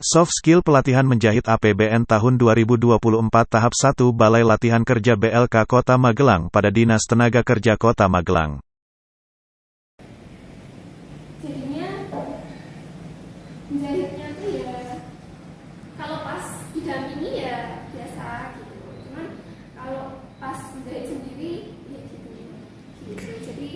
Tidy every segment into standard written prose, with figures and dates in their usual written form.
Soft Skill Pelatihan Menjahit APBN tahun 2024 Tahap 1 Balai Latihan Kerja BLK Kota Magelang pada Dinas Tenaga Kerja Kota Magelang. Jadinya menjahitnya tuh ya kalau pas didampingi ya biasa gitu. Cuman kalau pas menjahit sendiri ya gitu. Jadi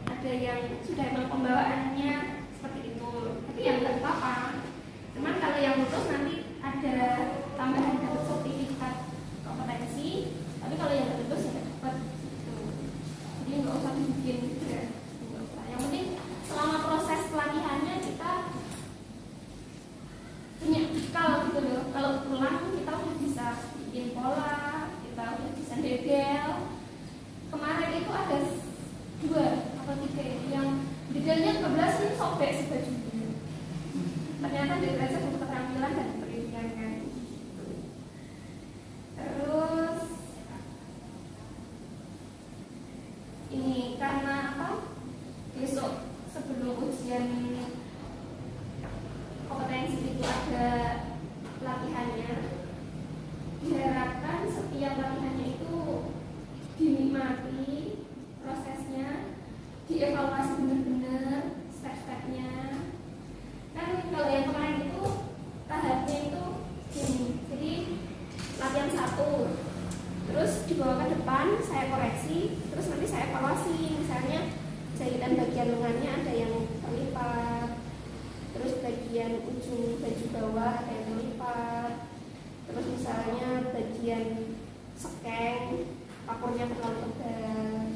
ada yang sudah emang pembawaannya seperti itu, tapi yang nggak apa-apa. Cuman kalau yang lulus nanti ada tambahan dapat sertifikat kompetensi, tapi kalau yang lulus ya dapat gitu. Jadi nggak usah dibikin gitu ya, nggak usah. Yang penting selama proses pelatihannya kita punya bekal gitu loh. Kalau pulang kita udah bisa bikin pola, kita udah bisa degel. Kemarin itu ada 2 atau 3 yang degelnya 12 ini sobek si baju. Ternyata diraja untuk keterampilan dan pendidikan. Terus ini karena apa? Besok sebelum ujian kompetensi itu ada pelatihannya. Diharapkan setiap latihannya itu dinikmati prosesnya, dievaluasi benar-benar step-stepnya. Kan kalau yang kemarin itu tahapnya itu gini, jadi latihan 1, terus dibawa ke depan, saya koreksi, terus nanti saya evaluasi. Misalnya jahitan bagian lengannya ada yang terlipat, terus bagian ujung baju bawah ada yang terlipat, terus misalnya bagian sekeng pakurnya terlalu tebal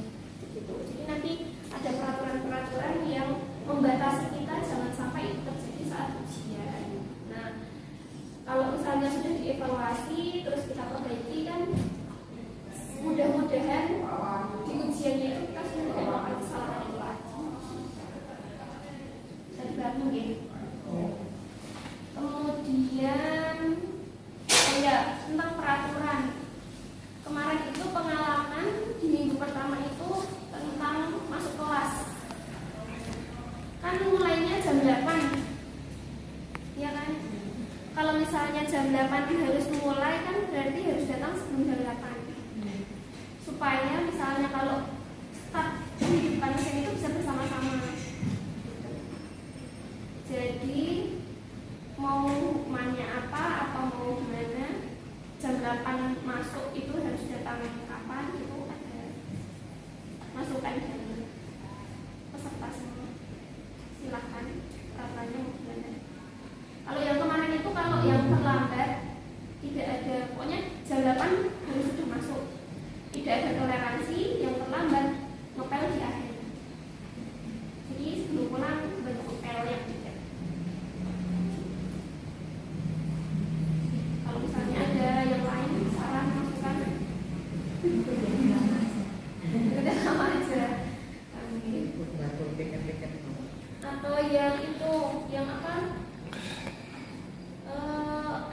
gitu. Jadi nanti ada peraturan-peraturan yang membatasi kita jangan sampai itu terjadi saat ujian. Nah, kalau misalnya sudah dievaluasi terus kita perbaiki kan mudah-mudahan di ujiannya itu kita sudah tidak melakukan kesalahan itu lagi. Dan bantu ya. Kemudian ya tentang peraturan. Kemarin itu pengalaman di minggu pertama itu tentang masuk kelas. Kan mulainya jam 8. Ya kan? Kalau misalnya jam 8 harus mulai kan berarti harus datang sebelum jam 8. Supaya misalnya kalau start di depan mesin itu bisa bersama-sama. Jadi mau hukumannya apa atau mau gimana, jam 8 masuk itu harus datang kapan itu ada masukan dari peserta semua. Silakan peraturannya mau gimana. Kalau yang kemarin itu kalau yang terlambat tidak ada, pokoknya jam 8 harus sudah masuk. Tidak ada toleransi yang terlambat ngepel di akhir. Jadi sebelum pulang banyak ngepel yang tidak. Kalau misalnya ada yang lain saran masukan, udah sama aja. Atau yang itu, yang apa?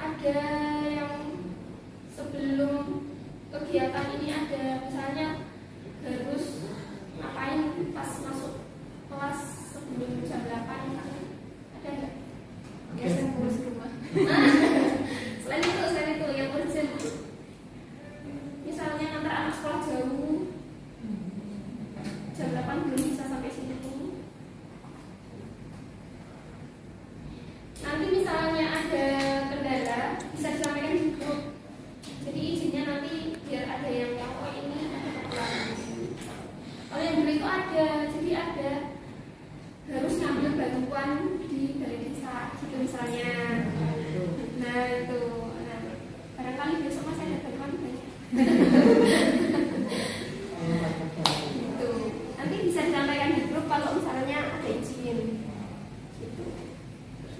Ada yang sebelum kegiatan ini ada misalnya harus ngapain pas masuk kelas sebelum jam 8 misalnya. Ada nggak? Biasanya ngurus rumah. Selain itu yang urgent. Misalnya ngantar anak sekolah jauh, jam 8 belum bisa sampai sini. Nanti misalnya ada kendala bisa disampaikan di grup. Jadi izinnya nanti biar ada yang tahu oh ini ada kekurangan di sini. Kalau yang dulu itu ada, jadi ada harus ngambil bantuan di balai desa gitu misalnya. Nah itu, nah, barangkali besok masih ada bantuan banyak. Gitu. Nanti bisa disampaikan di grup kalau misalnya ada izin. Gitu.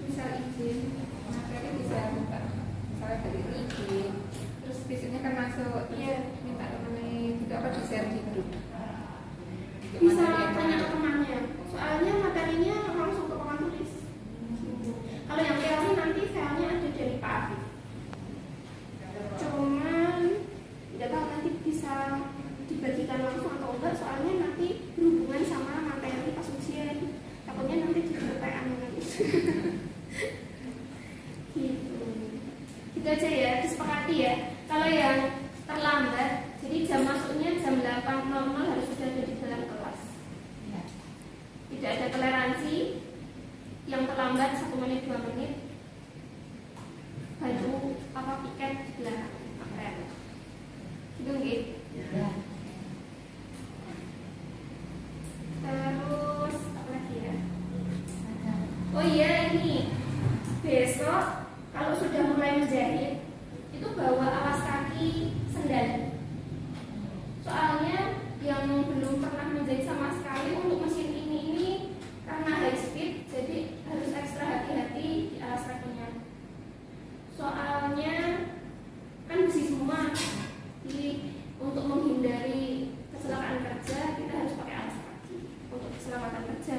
Misal izin, materi bisa buka, misalnya dari izin, terus biasanya kan masuk, iya, minta temennya juga apa di share di grup. bisa tanya ke temannya. Soalnya materinya langsung ke papan tulis. Kalau yang teori nanti filenya ada dari Pak Afif. Cuman nggak tahu nanti bisa gitu aja ya, disepakati ya. Kalau yang terlambat, jadi jam masuknya jam 8.00 harus sudah ada di dalam kelas. Tidak ada toleransi. Yang terlambat 1 menit 2 menit baru piket di belakang apel. Gitu nggih. Terus apa lagi ya? Oh iya, ini besok kalau sudah mulai menjahit itu bawa alas kaki sendal. Soalnya yang belum pernah menjahit sama sekali untuk mesin ini karena high speed, jadi harus ekstra hati-hati di alas kakinya. Soalnya kan besi semua, jadi untuk menghindari kecelakaan kerja kita harus pakai alas kaki untuk keselamatan kerja.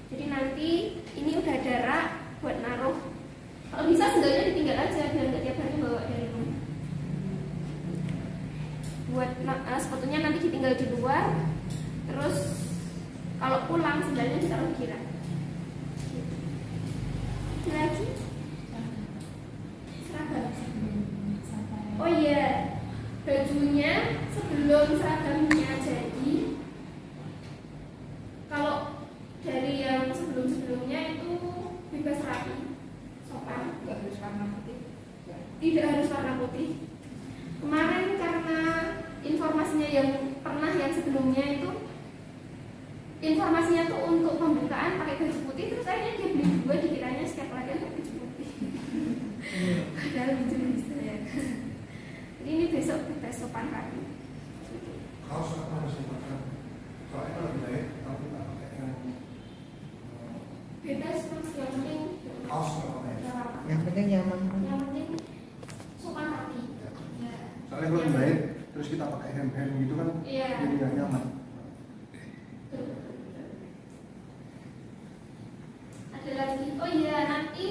Jadi nanti ini udah ada rak buat naruh. Kalau bisa sendalnya ditinggal aja biar nggak tiap hari bawa dari rumah. Buat sepatunya nanti ditinggal di luar. Terus kalau pulang sendalnya ditaruh di rak. Lagi seragam. Oh iya, bajunya sebelum seragamnya jadi, kalau dari yang sebelum-sebelumnya itu bebas rapi, sopan. Nggak harus warna putih. Tidak harus warna putih. Kemarin karena informasinya yang sebelumnya itu informasinya tuh untuk pembukaan pakai baju putih, terus akhirnya dia beli 2 dikiranya setiap latihan pakai baju putih. Padahal lucu bisa ya. Jadi ini besok kita sopan kaki. Kaos apa harus dipakai? Soalnya kalau dijahit tapi tak pakai yang Bebas mas, yang penting kaos nggak pakai. Yang penting nyaman. Yang penting sopan kaki. Ya. Soalnya kalau dijahit terus kita pakai hem-hem gitu kan Iya. jadi nggak nyaman. Ada lagi, oh iya nanti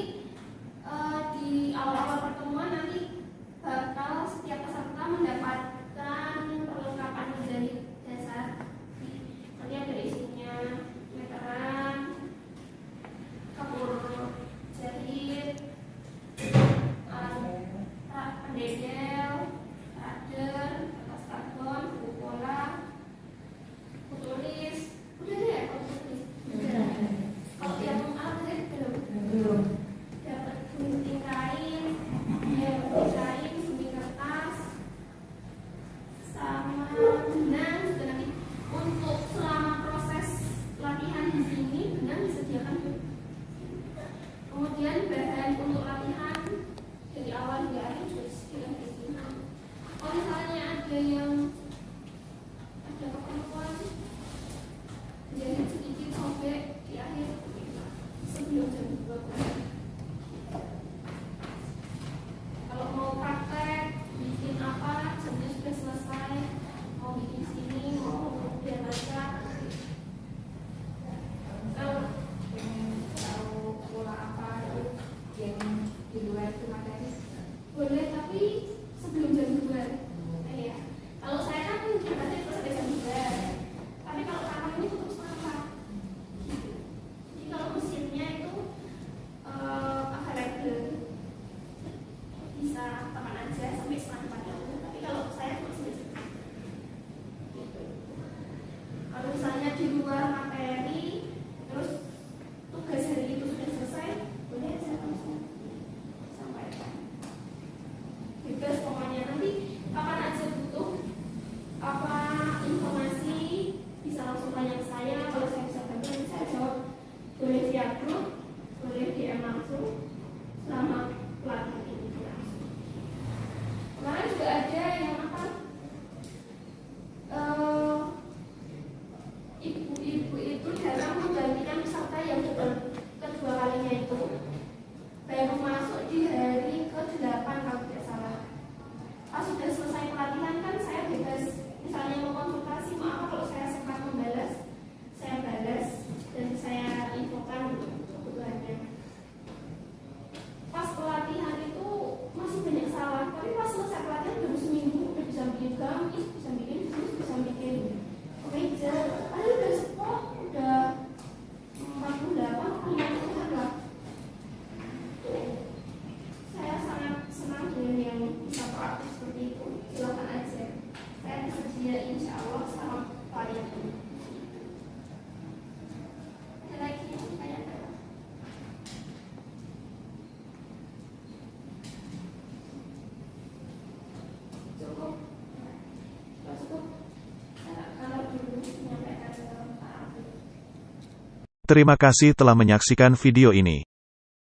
di awal-awal pertemuan nanti bakal setiap peserta mendapatkan perlengkapan menjahit dasar. Nanti ada isinya meteran, kapur jahit, pendedel, rader, kertas karbon, buku pola, buku tulis. Udah deh, buku tulis. Kalau yang alat jahit belum. Dapat gunting kain, gunting kertas, sama benang juga nanti untuk selama proses latihan di sini benang disediakan. Kemudian bahan untuk latihan dari awal hingga akhir juga disediakan di sini. Kalau misalnya ada yang ada keperluan jahit sedikit sobek di akhir sebelum jam 2. Kalau mau praktek, bikin apa, jamnya sudah selesai, mau bikin sini, mau biar lancar. Kalau Pengen tahu pola apa yang di luar itu materi. boleh, tapi sebelum jam 2. Iya. Kalau saya kan berarti selesai jam 2. Tapi kalau kamar ini tutup setengah 4. Jadi kalau mesinnya itu available, bisa kapan aja sampai setengah 4. Tapi kalau saya cuma sampai jam 2. Gitu. Kalau misalnya di luar materi, terus tugas hari itu sudah selesai, boleh aja langsung sampaikan. Bebas pokoknya, nanti kapan aja butuh apa informasi bisa langsung tanya ke saya. Kalau saya bisa bantu nanti saya jawab, boleh via grup, boleh DM langsung selama pelatihan ini berlangsung. Kemarin juga ada yang apa, ibu-ibu itu dalam menggantikan peserta yang kedua kalinya itu baru masuk di hari ke-8 kalau tidak salah. Pas sudah selesai pelatihan kan saya bebas, misalnya mau konsultasi, mau apa, kalau saya sempat membalas, saya balas dan saya infokan kebutuhannya. Pas insya Allah sama klien. Ada lagi yang ditanyakan? Cukup? Kalau cukup, kalau dulu menyampaikan ke Pak Abdul. Terima kasih telah menyaksikan video ini.